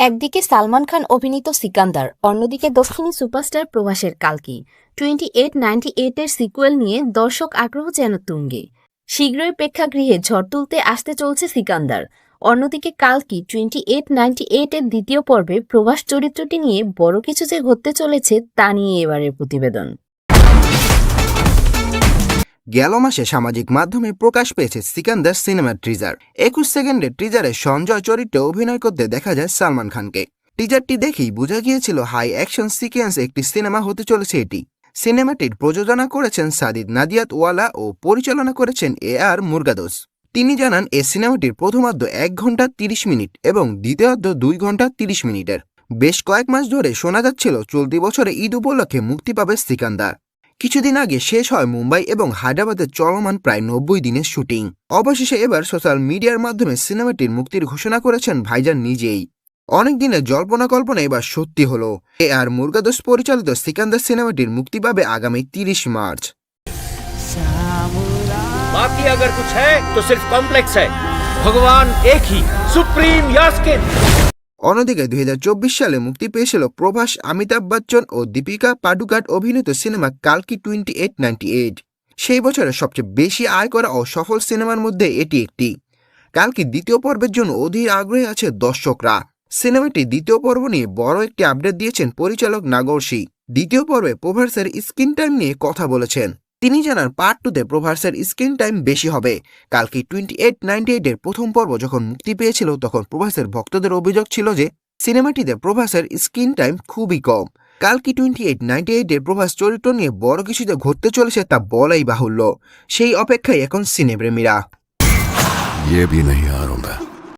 একদিকে সালমান খান অভিনীত সিকান্দার, অন্যদিকে দক্ষিণী সুপারস্টার প্রভাসের কালকি 2898 এর সিকুয়েল নিয়ে দর্শক আগ্রহ যেন তুঙ্গে। শীঘ্রই প্রেক্ষাগৃহে ঝড় তুলতে আসতে চলছে সিকান্দার। অন্যদিকে কালকি 2898 এর দ্বিতীয় পর্বে প্রভাস চরিত্রটি নিয়ে বড় কিছু যে ঘটতে চলেছে তা নিয়ে এবারের প্রতিবেদন। গেল মাসে সামাজিক মাধ্যমে প্রকাশ পেয়েছে সিকান্দার সিনেমার টিজার। 21 সেকেন্ডের টিজারে সঞ্জয় চরিত্রে অভিনয় করতে দেখা যায় সালমান খানকে। টিজারটি দেখেই বোঝা গিয়েছিল হাই অ্যাকশন সিকোয়েন্স একটি সিনেমা হতে চলেছে এটি। সিনেমাটির প্রযোজনা করেছেন সাদিদ নাদিয়াত ওয়ালা ও পরিচালনা করেছেন AR মুরগাদোস। তিনি জানান এই সিনেমাটির প্রথমার্ধ 1 ঘন্টা 30 মিনিট এবং দ্বিতীয়ার্ধ 2 ঘন্টা 30 মিনিটের। বেশ কয়েক মাস ধরে শোনা যাচ্ছিল চলতি বছরে ঈদ উপলক্ষে মুক্তি পাবে সিকান্দার। কিছুদিন আগে শেষ হয় মুম্বাই এবং হায়দ্রাবাদে চলমান প্রায় 90 দিনের শুটিং। অবশেষে এবার সোশ্যাল মিডিয়ার মাধ্যমে সিনেমাটির মুক্তির ঘোষণা করেছেন ভাইজান নিজেই। অনেক দিনের জল্পনা কল্পনা এবার সত্যি হলো। AR মুরগাদোস পরিচালিত সিকান্দার সিনেমাটির মুক্তি পাবে আগামী 30 মার্চ। बाकी अगर कुछ है तो सिर्फ कॉम्प्लेक्स है। भगवान एक ही सुप्रीम यास्किन। অন্যদিকে 2024 সালে মুক্তি পেয়েছিল প্রভাস, অমিতাভ বচ্চন ও দীপিকা পাডুকাট অভিনীত সিনেমা কালকি 2898। সেই বছরের সবচেয়ে বেশি আয় করা ও সফল সিনেমার মধ্যে এটি একটি। কালকি দ্বিতীয় পর্বের জন্য অধীর আগ্রহী আছে দর্শকরা। সিনেমাটি দ্বিতীয় পর্ব নিয়ে বড় একটি আপডেট দিয়েছেন পরিচালক নাগরশী। দ্বিতীয় পর্বে প্রভাসের স্ক্রিন টাইম নিয়ে কথা বলেছেন। তিনি জানান পার্ট 2তে প্রভাসের স্ক্রিন টাইম বেশি হবে। কালকি 2898 এর প্রথম পর্ব যখন মুক্তি পেয়েছিল তখন প্রভাসের ভক্তদের অভিযোগ ছিল যে সিনেমাটিতে প্রভাসের স্ক্রিন টাইম খুবই কম। কালকি 2898 এর প্রভাস চরিত্র নিয়ে বড় কিছুতে ঘটতে চলেছে তা বলাই বাহুল্য। সেই অপেক্ষায় এখন সিনেপ্রেমীরা। ये भी नहीं हारूंगा।